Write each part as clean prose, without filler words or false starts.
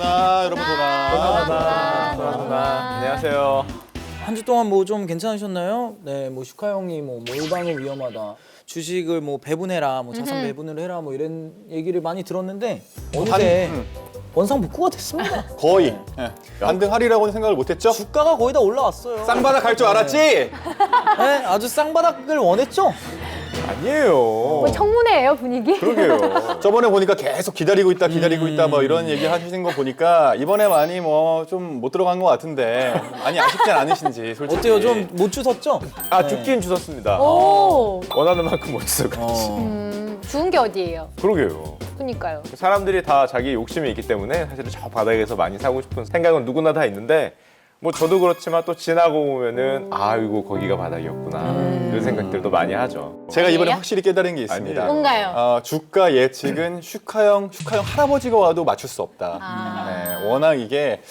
도나 여러분 도나. 안녕하세요. 한 주 동안 뭐 좀 괜찮으셨나요? 네, 뭐 슈카 형이 뭐 몰방은 위험하다. 주식을 뭐 배분해라, 뭐 자산 배분을 해라, 뭐 이런 얘기를 많이 들었는데 어느새 원상복구가 됐습니다. 거의 반등하리라고는 생각을 못했죠? 주가가 거의 다 올라왔어요. 쌍바닥 갈 줄 알았지? 네, 아주 쌍바닥을 원했죠? 아니에요. 뭐 청문회예요 분위기? 그러게요. 저번에 보니까 계속 기다리고 있다 뭐 이런 얘기 하시는 거 보니까 이번에 많이 뭐 좀 못 들어간 것 같은데 많이 아쉽진 않으신지 솔직히. 어때요? 좀 못 주섰죠? 아, 죽긴 주셨습니다. 오, 원하는 만큼 못 주셨지. 좋은 게 어디예요? 그러게요. 그니까요. 사람들이 다 자기 욕심이 있기 때문에 사실은 저 바닥에서 많이 사고 싶은 생각은 누구나 다 있는데 뭐 저도 그렇지만 또 지나고 보면은 아이고 거기가 바닥이었구나 이런 생각들도 많이 하죠. 제가 이번에 뭐예요? 확실히 깨달은 게 있습니다. 아니에요. 뭔가요? 주가 예측은 슈카형 할아버지가 와도 맞출 수 없다. 네, 워낙 이게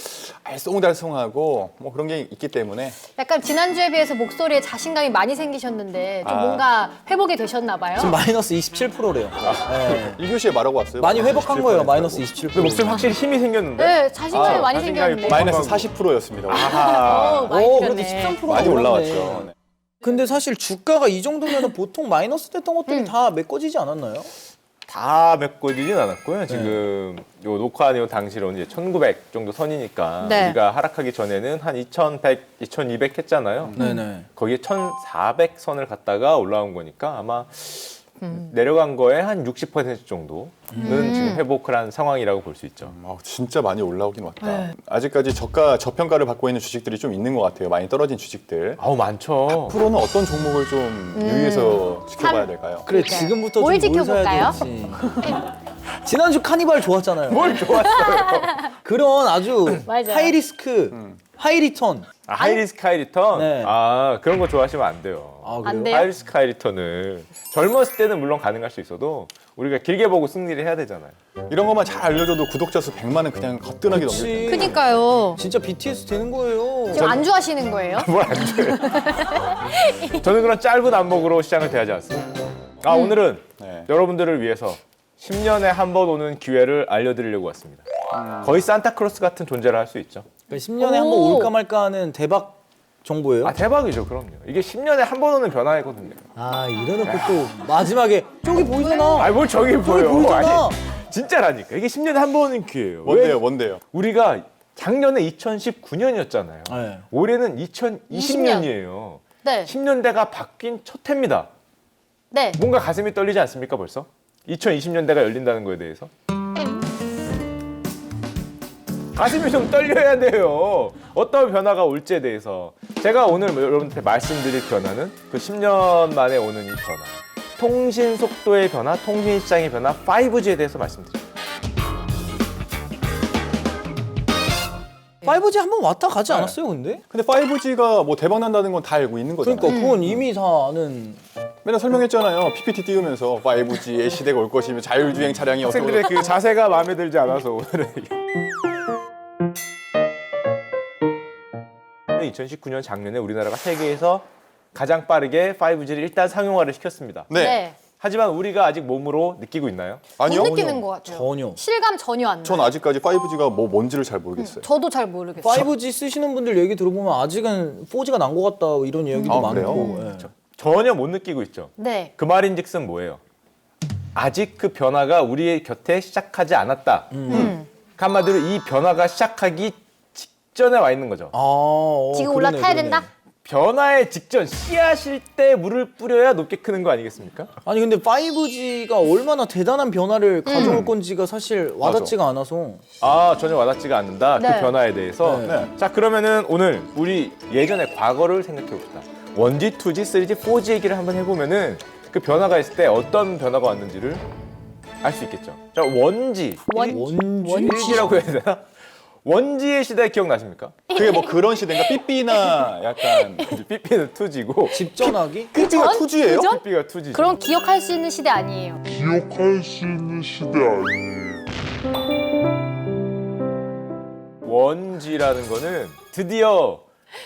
알쏭달쏭하고 뭐 그런 게 있기 때문에 약간 지난주에 비해서 목소리에 자신감이 많이 생기셨는데 좀 뭔가 회복이 되셨나 봐요. 지금 마이너스 27%래요. 네. 1교시에 말하고 왔어요. 많이 회복한 거예요, 마이너스 27%. 근데 목소리 확실히 힘이 생겼는데? 네, 자신감이 많이 자신감이 생겼는데. 마이너스 40%였습니다. 많이 오, 줄였네. 그래도 13%가 많이 올라왔죠. 네. 근데 사실 주가가 이 정도면 보통 마이너스 됐던 것들이 다 메꿔지지 않았나요? 다 메꿔지진 않았고요. 지금 요 녹화한 당시로는 이제 1900 정도 선이니까 네. 우리가 하락하기 전에는 한 2100, 2200 했잖아요. 네네. 거기에 1400 선을 갔다가 올라온 거니까 아마 내려간 거에 한 60% 정도는 지금 회복을 한 상황이라고 볼 수 있죠. 진짜 많이 올라오긴 왔다. 아직까지 저평가를 받고 있는 주식들이 좀 있는 것 같아요. 많이 떨어진 주식들. 아우 많죠. 앞으로는 어떤 종목을 좀 유의해서 지켜봐야 될까요? 그래, 그러니까요. 지금부터 뭘 좀 지켜볼까요? 사야 될지. 지난주 카니발 좋았잖아요. 뭘 좋았어요? 그런 아주 맞아요. 하이리스크, 하이리턴. 아, 하이리스크 하이리턴? 네. 아 그런 거 좋아하시면 안 돼요. 아, 안 그래요? 돼요? 하이리스크 하이리턴을 젊었을 때는 물론 가능할 수 있어도 우리가 길게 보고 승리를 해야 되잖아요. 이런 것만 잘 알려줘도 구독자 수 100만은 그냥 거뜬하게 넘길 텐데. 그니까요. 진짜 BTS 되는 거예요. 지금 안주하시는 거예요? 뭘 안 줘요? 저는 그런 짧은 안목으로 시장을 대하지 않습니다. 아 오늘은 네. 여러분들을 위해서 10년에 한 번 오는 기회를 알려드리려고 왔습니다. 거의 산타크로스 같은 존재를 할 수 있죠. 그러니까 10년에 한 번 오. 올까 말까 하는 대박 정보예요? 아 대박이죠, 그럼요. 이게 10년에 한 번 오는 변화이거든요. 아, 이래놓고 또 마지막에 저기 보이잖아. 아니 뭘 저기 보여. 보이잖아. 아니, 진짜라니까. 이게 10년에 한 번 오는 기회예요. 뭔데요, 왜? 뭔데요? 우리가 작년에 2019년이었잖아요. 네. 올해는 2020년이에요. 네. 10년대가 바뀐 첫 해입니다. 네. 뭔가 가슴이 떨리지 않습니까 벌써? 2020년대가 열린다는 거에 대해서? 가슴이 좀 떨려야 돼요. 어떤 변화가 올지에 대해서. 제가 오늘 여러분한테 말씀드릴 변화는 그 10년 만에 오는 이 변화. 통신 속도의 변화, 통신 시장의 변화, 5G에 대해서 말씀드립니다. 5G 한 번 왔다 가지 않았어요, 근데? 근데 5G가 뭐 대박 난다는 건 다 알고 있는 거잖아요. 그러니까 그건 이미 다 아는. 맨날 설명했잖아요. PPT 띄우면서 5G의 시대가 올 것이며 자율주행 차량이 어떻게 학생들의 그 자세가 마음에 들지 않아서 오늘은 2019년 작년에 우리나라가 세계에서 가장 빠르게 5G를 일단 상용화를 시켰습니다. 네. 네. 하지만 우리가 아직 몸으로 느끼고 있나요? 아니요. 못 느끼는 것 같아요. 전혀. 실감 전혀 안 나요. 전 아직까지 5G가 뭔지를 잘 모르겠어요. 저도 잘 모르겠어요. 5G 쓰시는 분들 얘기 들어보면 아직은 4G가 난 것 같다 이런 이야기도 아, 많고. 그래요? 예. 전혀 못 느끼고 있죠. 네. 그 말인즉슨 뭐예요? 아직 그 변화가 우리의 곁에 시작하지 않았다. 한마디로 이 변화가 시작하기 직전에 와 있는 거죠. 아, 지금 그러네, 올라타야 그러네. 된다? 변화의 직전, 씨앗일 때 물을 뿌려야 높게 크는 거 아니겠습니까? 아니 근데 5G가 얼마나 대단한 변화를 가져올 건지가 사실 와닿지가 않아서. 아, 전혀 와닿지가 않는다. 네. 그 변화에 대해서. 네. 자, 그러면은 오늘 우리 예전의 과거를 생각해 봅시다. 1G, 2G, 3G, 4G 얘기를 한번 해보면은 그 변화가 있을 때 어떤 변화가 왔는지를 알 수 있겠죠. 자, 1G. 원지? 1G라고 해야 되나? 1G의 시대 기억나십니까? 그게 뭐 그런 시대인가? 삐삐나 약간 삐삐는 2G고 집전화기? 삐삐가 2G예요? 그전? 삐삐가 2G죠. 그럼 기억할 수 있는 시대 아니에요. 기억할 수 있는 시대 아니에요. 1G라는 거는 드디어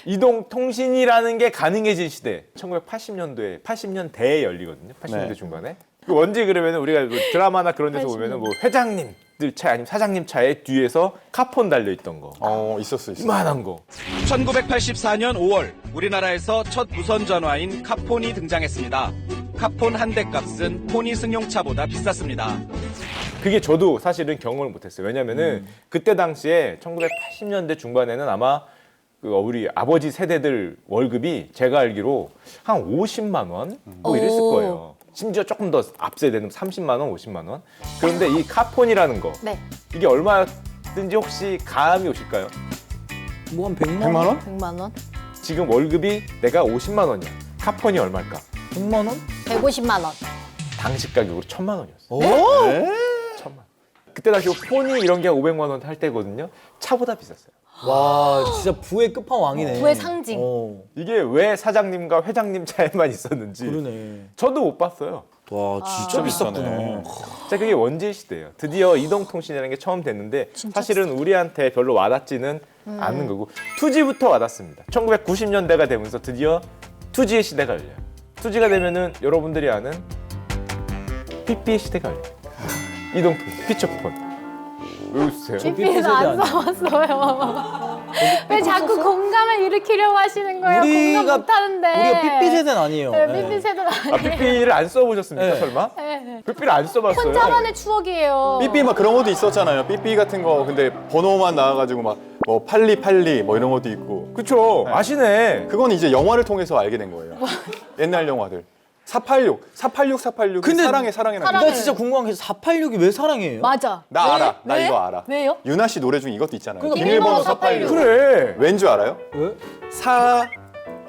이동통신이라는 게 가능해진 시대. 1980년도에 80년대에 열리거든요. 80년대 네. 중반에. 그 1G 그러면 우리가 뭐 드라마나 그런 데서 보면은 뭐 회장님 차 아니면 사장님 차에 뒤에서 카폰 달려 있던 거. 있었어. 이만한 거. 1984년 5월 우리나라에서 첫 무선 전화인 카폰이 등장했습니다. 카폰 한 대 값은 포니 승용차보다 비쌌습니다. 그게 저도 사실은 경험을 못했어요. 왜냐면은 그때 당시에 1980년대 중반에는 아마 그 우리 아버지 세대들 월급이 제가 알기로 한 50만 원? 뭐 이랬을 오. 거예요. 심지어 조금 더 앞세대는 30만 원, 50만 원. 그런데 이 카폰이라는 거 네. 이게 얼마든지 혹시 감이 오실까요? 뭐 한 100만 100만 원? 100만 원? 지금 월급이 내가 50만 원이야. 카폰이 얼마일까? 100만 원? 150만 원. 당시 가격으로 1000만 원이었어요. 오? 네? 1000만. 그때 당시 폰이 이런 게 500만 원 할 때거든요. 차보다 비쌌어요. 와, 진짜 부의 끝판왕이네. 부의 상징. 이게 왜 사장님과 회장님 차에만 있었는지 그러네. 저도 못 봤어요. 와, 진짜 비쌌구나. 자, 그게 원질 시대예요. 드디어 이동통신이라는 게 처음 됐는데 사실은 우리한테 별로 와닿지는 않는 거고 2G부터 와닿습니다. 1990년대가 되면서 드디어 2G의 시대가 열려요. 2G가 되면은 여러분들이 아는 삐삐의 시대가 열려요. 이동통신, 피처폰. 왜 웃으세요? 삐삐는 안 써봤어요. 왜 자꾸 공감을 일으키려고 하시는 거예요? 공감 못하는데. 우리가 삐삐 세대는 아니에요. 네, 네. 삐삐 세대는 아니에요. 아, 삐삐를 안 써보셨습니까, 네. 설마? 네. 삐삐를 안 써봤어요. 혼자만의 추억이에요. 삐삐 막 그런 것도 있었잖아요. 삐삐 같은 거 근데 번호만 나와가지고 막 뭐 8282 뭐 이런 것도 있고. 그쵸, 아시네. 그건 이제 영화를 통해서 알게 된 거예요. 옛날 영화들. 486 근데 사랑해 사랑해. 나 진짜 궁금한 게 486이 왜 사랑해요? 맞아. 나 왜? 알아. 나 왜? 이거 알아. 왜요? 유나 씨 노래 중에 이것도 있잖아요. 그러니까 비밀번호 비밀번호 486. 그래. 왠 줄 알아요? 왜?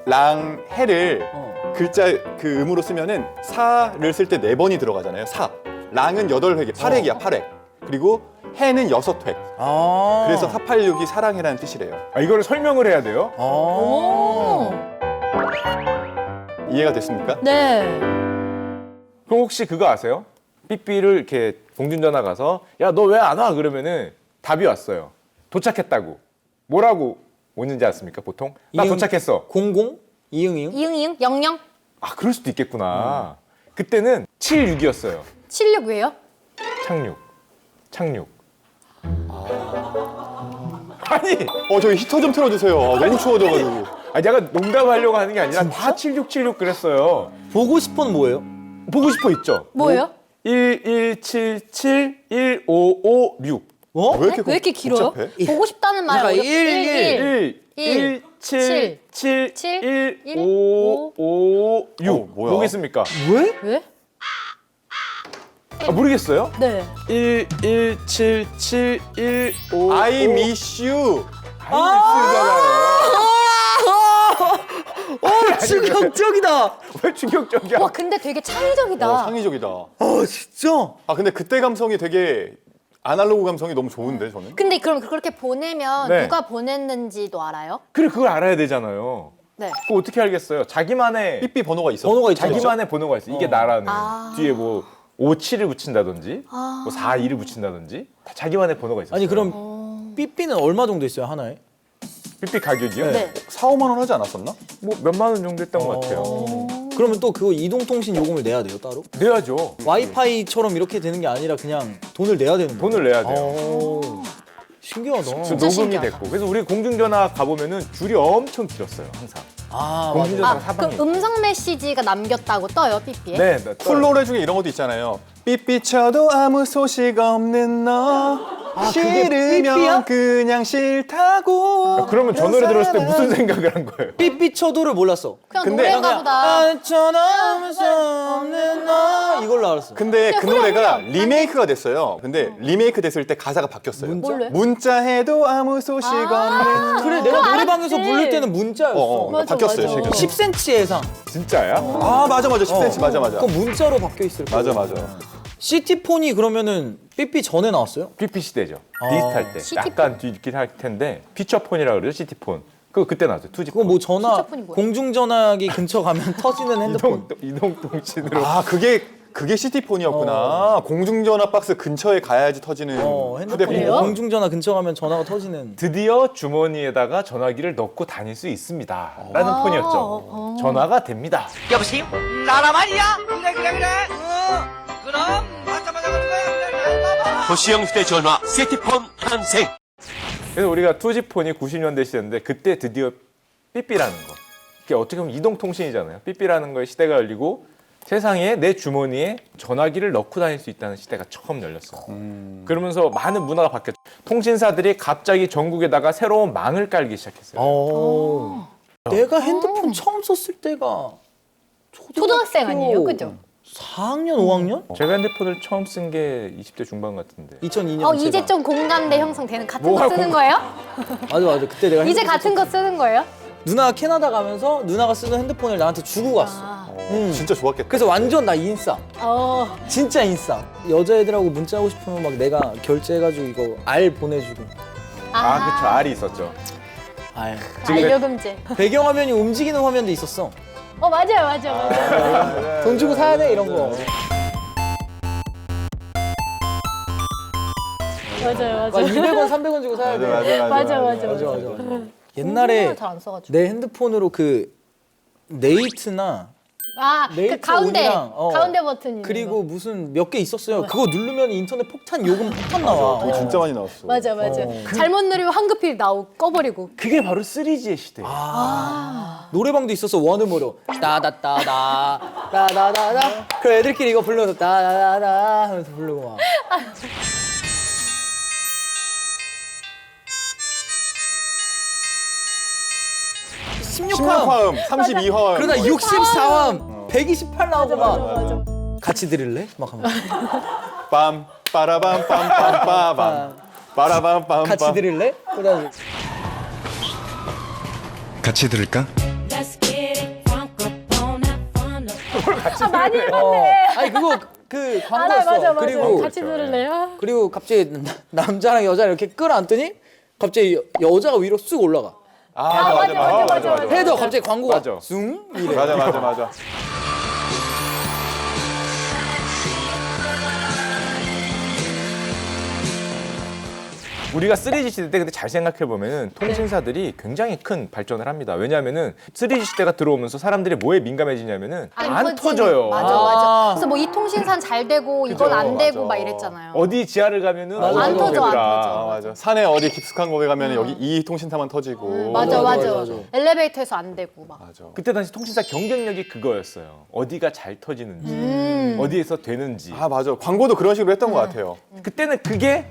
사랑해를 글자 그 음으로 쓰면은 사를 쓸 때 4번이 들어가잖아요. 사. 랑은 8획이 8획이야, 8획. 그리고 해는 6획. 아. 그래서 486이 사랑해라는 뜻이래요. 아, 이거를 설명을 해야 돼요? 오. 이해가 됐습니까? 네. 그럼 혹시 그거 아세요? 삐삐를 이렇게 공중전화 가서 야, 너 왜 안 와? 그러면은 답이 왔어요. 도착했다고. 뭐라고 오는지 아십니까, 보통? 나 이응- 도착했어. 00? 이응이응? 이응이응? 영영? 아, 그럴 수도 있겠구나. 그때는 76이었어요. 76 왜요? 착륙. 아니, 저기 히터 좀 틀어주세요. 너무 추워져가지고. 내가 농담하려고 하는 게 아니라 다 76 그랬어요. 보고 싶어는 뭐예요? 보고 싶어 있죠? 뭐예요? 117715556. 어? 왜 이렇게, 왜 이렇게 길어요? 복잡해? 보고 싶다는 말 약간 어렵... 1, 117715556. 뭐야? 뭐겠습니까? 왜? 왜? 아, 모르겠어요? 네. 1177155. I miss you. 충격적이다. 왜 충격적이야? 와 근데 되게 창의적이다. 창의적이다. 진짜? 근데 그때 감성이 되게 아날로그 감성이 너무 좋은데 저는. 근데 그럼 그렇게 보내면 네. 누가 보냈는지도 알아요? 그래, 그걸 알아야 되잖아요. 네. 그거 어떻게 알겠어요? 자기만의 삐삐 번호가 있어. 번호가 있죠. 자기만의 번호가 있어. 이게 나라는. 아. 뒤에 뭐 57을 붙인다든지, 아. 뭐 42를 붙인다든지, 다 자기만의 번호가 있어요. 아니 그럼 삐삐는 얼마 정도 있어요 하나에? 삐삐 가격이요? 네. 4, 5만 원 하지 않았었나? 뭐 몇만 원 정도 했던 것 같아요. 그러면 또 그거 이동통신 요금을 내야 돼요 따로? 내야죠. 와이파이처럼 이렇게 되는 게 아니라 그냥 돈을 내야 되는 거예요? 돈을 내야 돼요. 신기하다. 그 진짜 녹음이 신기하다. 됐고. 그래서 우리 공중전화 가보면은 줄이 엄청 길었어요, 항상. 아, 맞아. 공중전화 아, 그 사방에. 음성 메시지가 남겼다고 떠요, 삐삐에? 네, 네. 쿨 노래 중에 이런 것도 있잖아요. 삐삐 쳐도 아무 소식 없는 너. 그게 삐삐야? 싫으면 그냥 싫다고. 그러면 저 노래 들었을 때 무슨 생각을 한 거예요? 삐삐 쳐도를 몰랐어. 그냥 근데 노래인가 보다. 전화하면 없는 너 이걸로 알았어. 근데 그 노래가 후렴. 리메이크가 됐어요. 근데 리메이크 됐을 때 가사가 바뀌었어요. 뭘로요? 문자해도 아무 소식 없는 그래 너. 내가 노래방에서 알았지. 부를 때는 문자였어. 맞아, 바뀌었어요, 맞아. 최근. 10cm 예상. 진짜야? 아, 맞아. 10cm. 맞아. 그거 문자로 바뀌어 있을 거야. 맞아. 시티폰이 그러면은 삐삐 전에 나왔어요? 삐삐 시대죠. 디지털 때. 시티폰. 약간 뒤긴 할 텐데 피처폰이라 그러죠, 시티폰. 그때 나왔죠, 투지. 그거 뭐 전화 시티폰이 뭐야? 공중전화기 근처 가면 터지는 핸드폰. 이동통신으로. 아, 그게 시티폰이었구나. 공중전화 박스 근처에 가야지 터지는 핸드폰이 그래요? 공중전화 근처 가면 전화가 터지는. 드디어 주머니에다가 전화기를 넣고 다닐 수 있습니다. 라는 폰이었죠. 전화가 됩니다. 여보세요? 나라 말이야? 그래. 그럼 맞자마자 가는 거야. 그래. 봐봐. 도시형 휴대전화 시티폰 탄생. 그래서 우리가 2G 폰이 90년대 시대인데 그때 드디어 삐삐라는 거. 이게 어떻게 보면 이동통신이잖아요. 삐삐라는 거에 시대가 열리고 세상에 내 주머니에 전화기를 넣고 다닐 수 있다는 시대가 처음 열렸어요. 그러면서 많은 문화가 바뀌었죠. 통신사들이 갑자기 전국에다가 새로운 망을 깔기 시작했어요. 내가 핸드폰 처음 썼을 때가 초등학생 아니에요, 그죠? 4학년, 5학년? 제가 핸드폰을 처음 쓴 게 20대 중반 같은데. 2002년. 이제 좀 공감대 형성되는 같은 뭐가 거 쓰는 거예요? 맞아. 그때 내가 이제 핸드폰 같은 거 쓰는 거예요? 누나가 캐나다 가면서 누나가 쓰던 핸드폰을 나한테 주고 갔어. 진짜 좋았겠다. 그래서 완전 나 인싸. 진짜 인싸. 여자애들하고 문자하고 싶으면 막 내가 결제해가지고 이거 알 보내주고. 그쵸. 알이 있었죠. 알. 반려금제. 배경화면이 움직이는 화면도 있었어. 맞아요. 돈 주고 사야 돼 이런 거. 맞아요. 200원, 300원 주고 사야 돼. 맞아. 옛날에 잘안 써가지고. 내 핸드폰으로 그 네이트나 그 네이트 가운데 온이랑, 가운데 버튼 있는 그리고 무슨 몇 개 있었어요. 그거 누르면 인터넷 폭탄 요금 폭탄 나와. 그거 진짜 많이 나왔어. 맞아. 잘못 누르면 황급히 꺼버리고. 그게 바로 3G의 시대예요. 노래방도 있었어. 원음으로 따다따다 따다다다. 그 애들끼리 이거 불러서 따다다다 하면서 부르고 막. 화음, 32화음. 그러다 64화음, 128 나오고 막. 맞아. 같이 들을래? 막 하면. 빰 빠라밤 빰빰 빠밤 빠라밤 빰빰. 같이 들을래? 그다음에 같이 들을까? 많이 해봤네. 아니 그거 그 광고였어. 맞아. 그리고 같이 들을래요? 그리고 갑자기 남자랑 여자를 이렇게 끌어안더니 갑자기 여자가 위로 쑥 올라가. 맞아. 해도 갑자기 광고가 맞아. 숭 이래. 맞아. 우리가 3G 시대 때 근데 잘 생각해 보면은 통신사들이 굉장히 큰 발전을 합니다. 왜냐하면은 3G 시대가 들어오면서 사람들이 뭐에 민감해지냐면은 안 터져요. 맞아. 그래서 뭐 이 통신사는 잘 되고 이건 안 되고 막 이랬잖아요. 어디 지하를 가면은 맞아. 안 터져, 안 되더라. 터져. 맞아. 산에 어디 깊숙한 곳에 가면 여기 이 통신사만 터지고. 맞아. 맞아. 엘리베이터에서 안 되고 막. 맞아. 그때 당시 통신사 경쟁력이 그거였어요. 어디가 잘 터지는지, 어디에서 되는지. 맞아. 광고도 그런 식으로 했던 것 같아요. 그때는 그게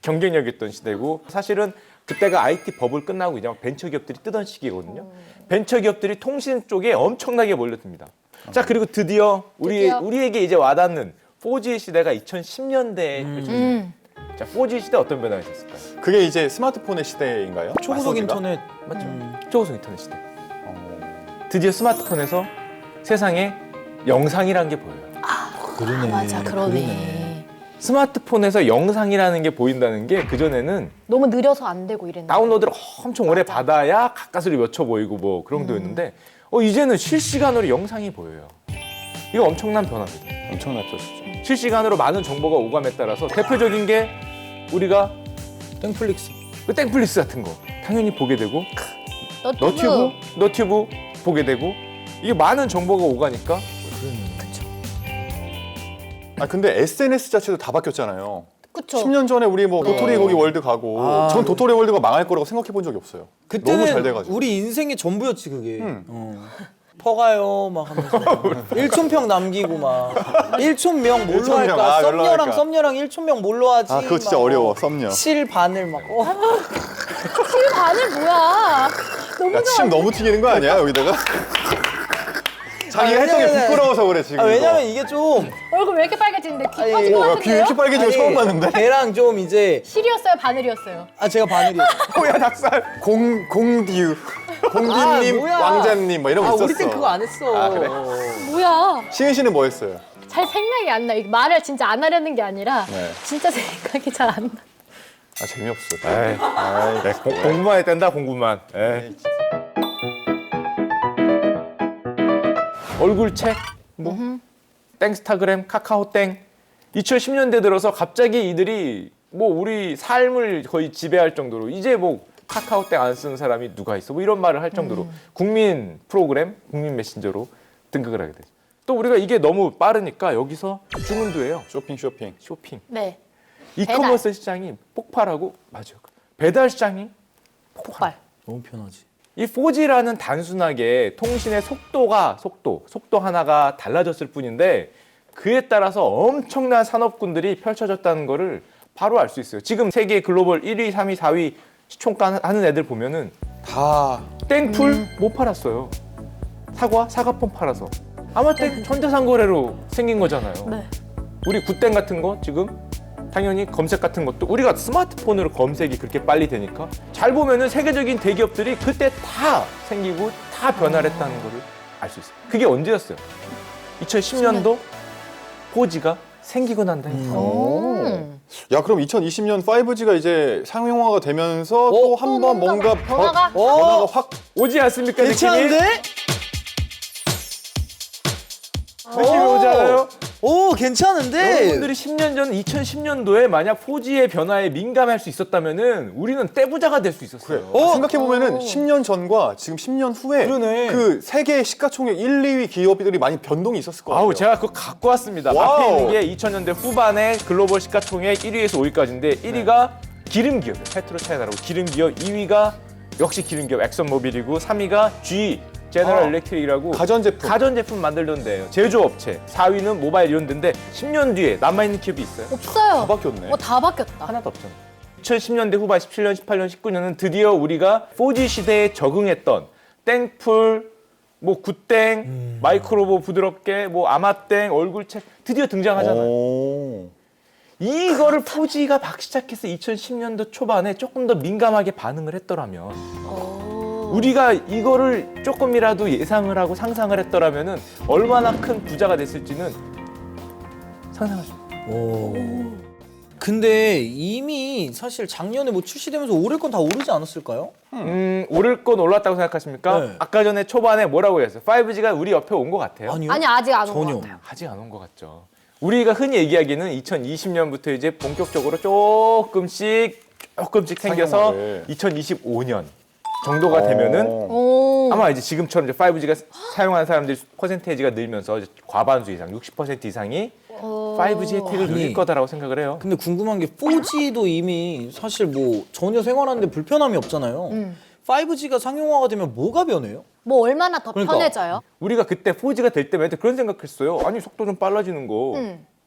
경쟁력이었던 시대고 사실은 그때가 IT 버블 끝나고 이제 막 벤처기업들이 뜨던 시기거든요. 벤처기업들이 통신 쪽에 엄청나게 몰려듭니다. 자 그리고 드디어 우리에게 이제 와닿는 4G 시대가 2010년대에 펼쳐집니다. 자 4G 시대 어떤 변화가 있었을까요? 그게 이제 스마트폰의 시대인가요? 초고속 맞습니까? 인터넷. 맞죠? 초고속 인터넷 시대. 드디어 스마트폰에서 세상에 영상이라는 게 보여요. 그러네. 맞아, 그러네. 스마트폰에서 영상이라는 게 보인다는 게 그전에는 너무 느려서 안 되고 이랬는데. 다운로드를 엄청 오래 받아야 가까스로 몇 초 보이고 뭐 그런 정도였는데 이제는 실시간으로 영상이 보여요. 이거 엄청난 변화입니다. 엄청났죠, 진짜. 실시간으로 많은 정보가 오감에 따라서 대표적인 게 우리가 땡플릭스. 그 땡플릭스 같은 거 당연히 보게 되고 너튜브. 너튜브 보게 되고 이게 많은 정보가 오가니까 근데 SNS 자체도 다 바뀌었잖아요. 그쵸. 10년 전에 우리 뭐 도토리 고기 월드 가고 전 도토리 월드가 망할 거라고 생각해 본 적이 없어요. 그때는 너무 잘 돼가지고. 우리 인생의 전부였지 그게. 퍼가요 막 하면서 1촌평 남기고 막 1촌명 뭘로 1촌명, 할까? 뭘로 할까? 썸녀랑 1촌명 뭘로 하지? 그거 진짜 막 어려워, 썸녀. 실 바늘 막 실 바늘 뭐야? 너무 야, 침 너무 튀기는 거 아니야, 여기다가? 자기가 했던 게 왜냐면- 부끄러워서 그래, 지금. 왜냐면 이게 좀 얼굴 왜 이렇게 빨개지는데 귀 아니, 터진 것 귀 왜 같은데요? 이렇게 빨개지고 처음 봤는데? 걔랑 좀 이제 실이었어요, 바늘이었어요? 제가 바늘이었어. 뭐야 닭살 공디유. 공디님, 뭐야. 왕자님, 뭐 이런 거 있었어. 우리 땐 그거 안 했어. 그래? 뭐야? 시은 씨는 뭐 했어요? 잘 생각이 안 나. 이거 말을 진짜 안 하려는 게 아니라 네. 진짜 생각이 잘 안 나. 재미없어. 공부만 했단다 공부만. 얼굴책, 뭐 땡스타그램, 카카오땡. 2010년대 들어서 갑자기 이들이 뭐 우리 삶을 거의 지배할 정도로 이제 뭐 카카오땡 안 쓰는 사람이 누가 있어? 뭐 이런 말을 할 정도로 국민 프로그램, 국민 메신저로 등극을 하게 되죠. 또 우리가 이게 너무 빠르니까 여기서 주문도 해요. 쇼핑. 쇼핑. 네. 이커머스 시장이 폭발하고 맞아요. 배달 시장이 폭발. 너무 편하지. 이 4G라는 단순하게 통신의 속도 하나가 달라졌을 뿐인데 그에 따라서 엄청난 산업군들이 펼쳐졌다는 거를 바로 알 수 있어요. 지금 세계 글로벌 1위, 3위, 4위 시총가 하는 애들 보면은 다 땡풀 못 팔았어요. 사과폰 팔아서. 아마 땡 전자상거래로 생긴 거잖아요. 네. 우리 굿땡 같은 거 지금 당연히 검색 같은 것도 우리가 스마트폰으로 검색이 그렇게 빨리 되니까 잘 보면은 세계적인 대기업들이 그때 다 생기고 다 변화를 했다는 거를 알 수 있어요. 그게 언제였어요? 2010년도 4G가 생기고 난 다니까. 야, 그럼 2020년 5G가 이제 상용화가 되면서 또 한 번 뭔가 변화가 확 오지 않습니까? 괜찮은데? 느낌이 오지 않아요? 오, 괜찮은데? 여러분들이 10년 전 2010년도에 만약 4G의 변화에 민감할 수 있었다면은 우리는 떼부자가 될 수 있었어요. 생각해보면은 10년 전과 지금 10년 후에 그러네. 그 세계 시가총액 1, 2위 기업들이 많이 변동이 있었을 것 같아요. 아우, 제가 그거 갖고 왔습니다. 와우. 앞에 있는 게 2000년대 후반에 글로벌 시가총액 1위에서 5위까지인데 1위가 기름기업이에요. 페트로 차이나라고 기름기업, 2위가 역시 기름기업 엑선모빌이고 3위가 G 제너럴 일렉트릭이라고 가전제품 만들던 데예요. 제조업체. 4위는 모바일 이런 데인데 10년 뒤에 남아있는 기업이 있어요? 없어요. 다 바뀌었네. 다 바뀌었다. 하나도 없잖아요. 2010년대 후반 17년, 18년, 19년은 드디어 우리가 4G 시대에 적응했던 땡풀, 뭐 굿땡, 마이크로보 부드럽게, 뭐 아마땡, 얼굴책 드디어 등장하잖아요. 오. 이거를 4G가 막 시작해서 2010년도 초반에 조금 더 민감하게 반응을 했더라면 우리가 이거를 조금이라도 예상을 하고 상상을 했더라면은 얼마나 큰 부자가 됐을지는 상상할 수 있어요. 오. 근데 이미 사실 작년에 뭐 출시되면서 오를 건 다 오르지 않았을까요? 오를 건 올랐다고 생각하십니까? 네. 아까 전에 초반에 뭐라고 했어요? 5G가 우리 옆에 온 것 같아요? 아니요. 아니 아직 안 온 것 전혀. 같아요. 아직 안 온 것 같죠. 우리가 흔히 얘기하기는 2020년부터 이제 본격적으로 조금씩 생겨서 상용화를. 2025년 정도가 되면은 오. 아마 이제 지금처럼 이제 5G가 사용하는 사람들 퍼센테이지가 늘면서 이제 과반수 이상, 60% 이상이 5G 혜택을 누릴 아니. 거다라고 생각을 해요. 근데 궁금한 게 4G도 이미 사실 뭐 전혀 생활하는데 불편함이 없잖아요. 5G가 상용화가 되면 뭐가 변해요? 뭐 얼마나 더 그러니까. 편해져요? 우리가 그때 4G가 될 때마다 그런 생각했어요. 아니 속도 좀 빨라지는 거.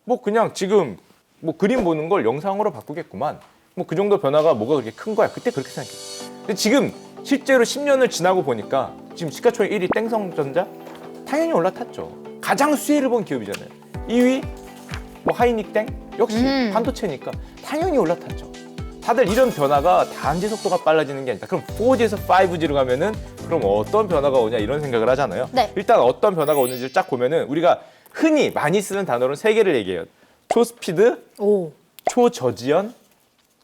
뭐 그냥 지금 뭐 그림 보는 걸 영상으로 바꾸겠구만. 뭐 그 정도 변화가 뭐가 그렇게 큰 거야. 그때 그렇게 생각했어요. 근데 지금 실제로 10년을 지나고 보니까 지금 시가총액 1위 땡성전자 당연히 올라탔죠. 가장 수혜를 본 기업이잖아요. 2위 뭐 하이닉땡 역시 반도체니까 당연히 올라탔죠. 다들 이런 변화가 단지 속도가 빨라지는 게 아니다. 그럼 4G에서 5G로 가면은 그럼 어떤 변화가 오냐 이런 생각을 하잖아요. 네. 일단 어떤 변화가 오는지를 쫙 보면은 우리가 흔히 많이 쓰는 단어로는 세 개를 얘기해요. 초스피드, 오. 초저지연,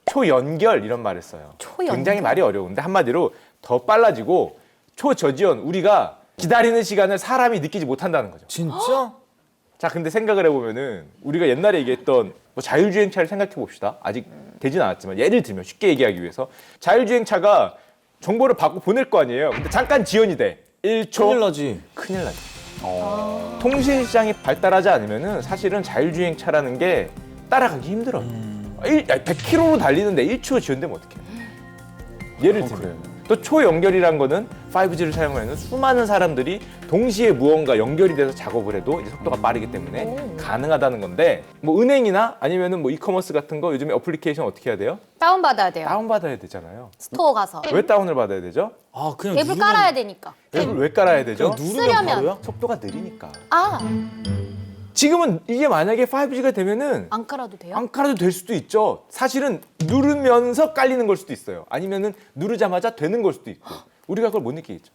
초연결 이런 말을 써요. 초연결. 굉장히 말이 어려운데 한마디로 더 빨라지고 초저지연 우리가 기다리는 시간을 사람이 느끼지 못한다는 거죠. 진짜? 자, 근데 생각을 해보면은 우리가 옛날에 얘기했던 뭐 자율주행차를 생각해 봅시다. 아직 되진 않았지만 예를 들면 쉽게 얘기하기 위해서 자율주행차가 정보를 받고 보낼 거 아니에요. 근데 잠깐 지연이 돼. 1초. 큰일 나지. 큰일 나죠. 통신 시장이 발달하지 않으면은 사실은 자율주행차라는 게 따라가기 힘들어요. 100km로 달리는데 1초 지연되면 어떡해? 예를 들면 또 초연결이란 거는 5G를 사용하는 수많은 사람들이 동시에 무언가 연결이 돼서 작업을 해도 이제 속도가 빠르기 때문에 가능하다는 건데 뭐 은행이나 아니면은 뭐 이커머스 같은 거 요즘에 어플리케이션 어떻게 해야 돼요? 다운받아야 돼요. 다운받아야 되잖아요. 스토어 가서. 왜 다운을 받아야 되죠? 아, 그냥 앱을 누르면- 깔아야 되니까. 앱을 왜 깔아야 되죠? 그냥 누르면 쓰려면. 바로요? 속도가 느리니까. 아, 지금은 이게 만약에 5G가 되면은 안 깔아도 돼요? 안 깔아도 될 수도 있죠. 사실은 누르면서 깔리는 걸 수도 있어요. 아니면은 누르자마자 되는 걸 수도 있고. 우리가 그걸 못 느끼겠죠.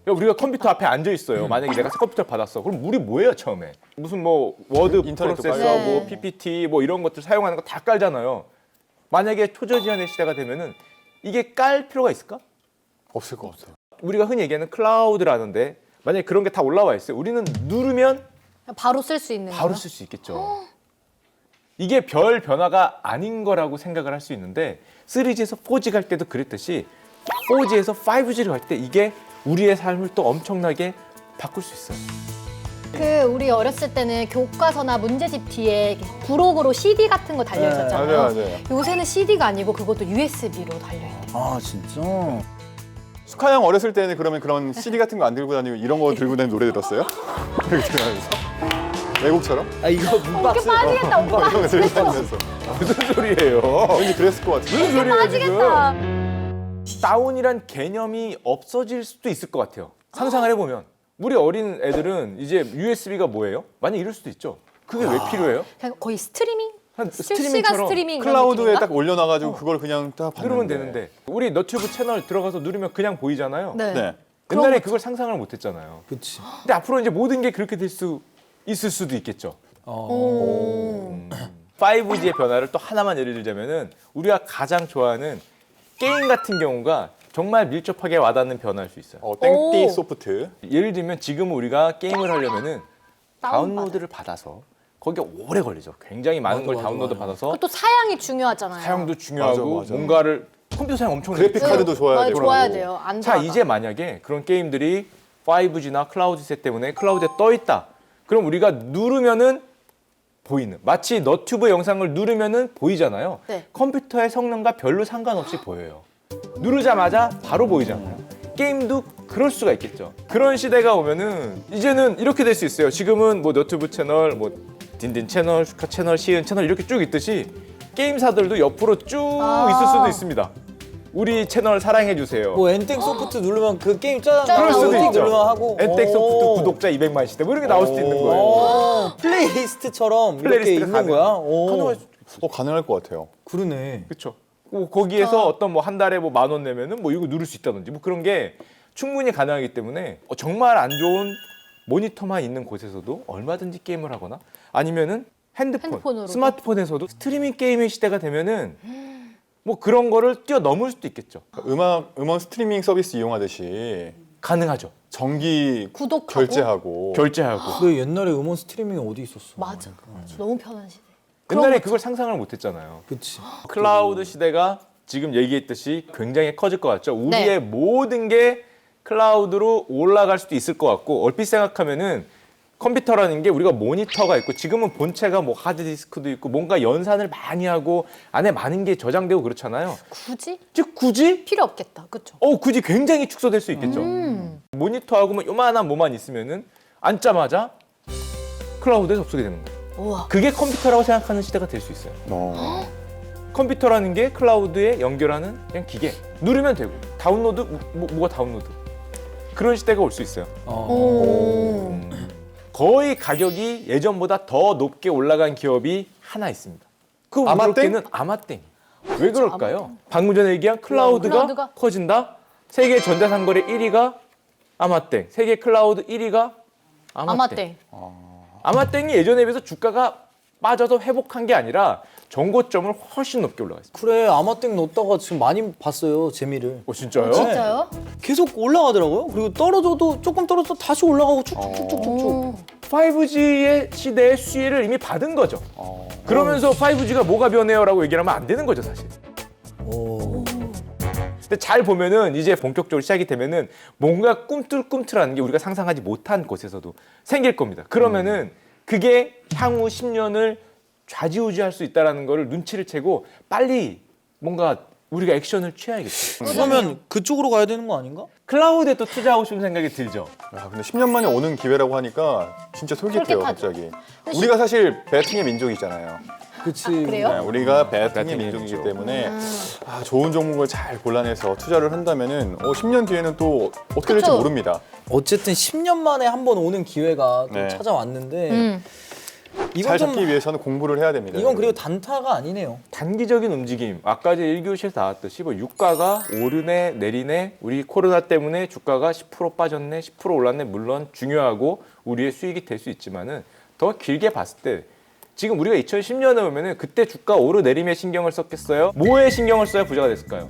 야, 우리가 컴퓨터 앞에 앉아 있어요. 만약에 내가 컴퓨터를 받았어. 그럼 우리 뭐예요, 처음에? 무슨 뭐 워드 인터넷도 프로세서, 깔고. 뭐 PPT 뭐 이런 것들 사용하는 거 다 깔잖아요. 만약에 초저지연의 시대가 되면은 이게 깔 필요가 있을까? 없을 것 같아요. 우리가 흔히 얘기하는 클라우드라는데 만약에 그런 게 다 올라와 있어요. 우리는 누르면 바로 쓸 수 있는 바로 거요? 쓸 수 있겠죠. 이게 별 변화가 아닌 거라고 생각을 할 수 있는데 3G에서 4G 갈 때도 그랬듯이 4G에서 5G로 갈 때 이게 우리의 삶을 또 엄청나게 바꿀 수 있어요. 그 우리 어렸을 때는 교과서나 문제집 뒤에 이렇게 부록으로 CD 같은 거 달려 있었잖아요. 네, 맞아요. 요새는 CD가 아니고 그것도 USB로 달려 있대요. 아 진짜? 슈카 형 어렸을 때는 그러면 그런 CD 같은 거 안 들고 다니고 이런 거 들고 다니는 노래 들었어요? 그렇게 들으면서? 외국처럼? 아 이거 문박스. 빠지겠다, 오빠. 이런 거 들고 다니면서. 무슨 소리예요? 왠지 그랬을 것 같은데. 무슨 소리예요 빠지겠다. 지금? 다운이란 개념이 없어질 수도 있을 것 같아요. 상상을 해보면 우리 어린 애들은 이제 USB가 뭐예요? 만약 이럴 수도 있죠. 그게 왜 필요해요? 그냥 거의 스트리밍? 한 실시간 스트리밍처럼 스트리밍 이런 클라우드에 느낌인가? 딱 올려놔가지고 그걸 그냥 딱 봤는데. 누르면 되는데 우리 너튜브 채널 들어가서 누르면 그냥 보이잖아요. 네. 네. 옛날에 그걸 상상을 못했잖아요. 그렇지. 근데 앞으로 이제 모든 게 그렇게 될 수 있을 수도 있겠죠. 오. 5G의 변화를 또 하나만 예를 들자면은 우리가 가장 좋아하는 게임 같은 경우가 정말 밀접하게 와닿는 변화일 수 있어요. 땡띠 오. 소프트. 예를 들면 지금 우리가 게임을 하려면은 다운로드를 받아서 거기에 오래 걸리죠. 굉장히 많은 맞아, 걸 맞아, 다운로드 맞아. 받아서 그것도 사양이 중요하잖아요. 사용도 중요하고 맞아. 뭔가를 컴퓨터 사용 엄청 그래픽 되겠죠. 카드도 좋아야 되고. 좋아야 돼요. 안 자 좋아가. 이제 만약에 그런 게임들이 5G나 클라우드세 때문에 클라우드에 떠 있다. 그럼 우리가 누르면은 보이는 마치 너튜브 영상을 누르면은 보이잖아요. 네. 컴퓨터의 성능과 별로 상관없이 보여요. 누르자마자 바로 보이잖아요. 게임도 그럴 수가 있겠죠. 그런 시대가 오면은 이제는 이렇게 될 수 있어요. 지금은 뭐 너튜브 채널, 뭐 딘딘 채널, 슈카 채널, 시은 채널 이렇게 쭉 있듯이 게임사들도 옆으로 쭉 있을 수도 있습니다. 우리 채널 사랑해 주세요. 뭐 엔텍 소프트 누르면 그 게임 짜 그럴 수도 나오고 있죠. 누르면 하고. 엔텍 소프트 오. 구독자 200만 시대 뭐 이런 게 나올 수도 있는 거예요. 오, 플레이리스트처럼 이렇게 플레이리스트가 있는 거야. 가능할 수 가능할 것 같아요. 그러네. 그렇죠. 거기에서 어떤 뭐 한 달에 뭐 10,000원 내면은 뭐 이거 누를 수 있다든지 뭐 그런 게 충분히 가능하기 때문에 정말 안 좋은 모니터만 있는 곳에서도 얼마든지 게임을 하거나 아니면은 핸드폰으로도? 스마트폰에서도 스트리밍 게임의 시대가 되면은 뭐 그런 거를 뛰어넘을 수도 있겠죠. 음원 스트리밍 서비스 이용하듯이 가능하죠. 정기 구독하고? 결제하고. 결제하고. 그래 옛날에 음원 스트리밍이 어디 있었어? 맞아. 너무 편한 시대. 옛날에 그걸 상상을 못 했잖아요. 그렇지. 클라우드 시대가 지금 얘기했듯이 굉장히 커질 것 같죠. 우리의 네. 모든 게 클라우드로 올라갈 수도 있을 것 같고 얼핏 생각하면은 컴퓨터라는 게 우리가 모니터가 있고 지금은 본체가 뭐 하드디스크도 있고 뭔가 연산을 많이 하고 안에 많은 게 저장되고 그렇잖아요. 굳이? 즉 굳이 필요 없겠다. 그쵸? 굳이 굉장히 축소될 수 있겠죠. 모니터하고 뭐 요만한 뭐만 있으면은 앉자마자 클라우드에 접속이 되는 거예요. 우와. 그게 컴퓨터라고 생각하는 시대가 될 수 있어요. 컴퓨터라는 게 클라우드에 연결하는 그냥 기계. 누르면 되고 다운로드 뭐가 다운로드. 그런 시대가 올 수 있어요. 오. 거의 가격이 예전보다 더 높게 올라간 기업이 하나 있습니다. 그 아마땡? 우리는 아마땡. 왜 그럴까요? 방금 전에 얘기한 클라우드가 클라우드가? 커진다. 세계 전자상거래 1위가 아마땡. 세계 클라우드 1위가 아마땡. 아마땡. 아마땡이 예전에 비해서 주가가 빠져서 회복한 게 아니라 정고점을 훨씬 높게 올라가 있습니다. 그래 아마땡 넣었다가 지금 많이 봤어요 재미를. 진짜요? 진짜요? 계속 올라가더라고요. 그리고 떨어져도 조금 떨어져 다시 올라가고 쭉쭉쭉쭉쭉. 오. 5G의 시대의 수혜를 이미 받은 거죠. 그러면서 5G가 뭐가 변해요라고 얘기를 하면 안 되는 거죠, 사실. 오. 근데 잘 보면은 이제 본격적으로 시작이 되면은 뭔가 꿈틀꿈틀한 게 우리가 상상하지 못한 곳에서도 생길 겁니다. 그러면은 그게 향후 10년을 좌지우지할 수 있다라는 거를 눈치를 채고 빨리 뭔가 우리가 액션을 취해야겠죠. 그러면 그쪽으로 가야 되는 거 아닌가? 클라우드에 또 투자하고 싶은 생각이 들죠. 야, 근데 10년 만에 오는 기회라고 하니까 진짜 솔깃해요, 솔깃하죠. 갑자기. 우리가 사실 배팅의 민족이잖아요. 그치. 그래요? 네, 우리가 배팅의 배팅의 민족이기 민족. 때문에 좋은 종목을 잘 골라내서 투자를 한다면은 10년 뒤에는 또 어떻게 될지 그쵸. 모릅니다. 어쨌든 10년 만에 한 번 오는 기회가 또 네. 찾아왔는데 이건 잘 좀 잡기 위해서는 공부를 해야 됩니다. 이건 그리고 단타가 아니네요. 단기적인 움직임. 아까 제 1교시에서 나왔듯이 뭐 유가가 오르네 내리네 우리 코로나 때문에 주가가 10% 빠졌네 10% 올랐네 물론 중요하고 우리의 수익이 될 수 있지만은 더 길게 봤을 때 지금 우리가 2010년에 오면은 그때 주가 오르내림에 신경을 썼겠어요? 뭐에 신경을 써야 부자가 됐을까요?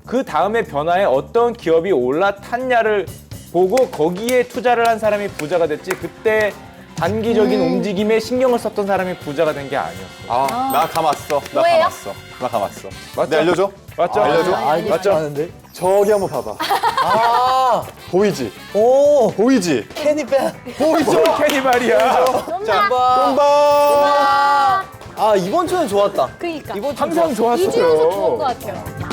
그 다음에 변화에 어떤 기업이 올라탔냐를 보고 거기에 투자를 한 사람이 부자가 됐지 그때 단기적인 움직임에 신경을 썼던 사람이 부자가 된 게 아니었어. 나 감았어. 나 뭐예요? 감았어. 나 감았어. 맞죠? 네, 알려줘? 맞죠? 알려줘? 알겠지 맞죠? 않은데? 저기 한번 봐봐. 아, 보이지? 오, 보이지? 캐니팬. 보이죠? 캐니 말이야. 자, 똥바. 똥바. 아, 이번 주는 좋았다. 그니까. 이번 주 항상 좋았어. 2주 연속 좋은 것 좋았어요. 같아요.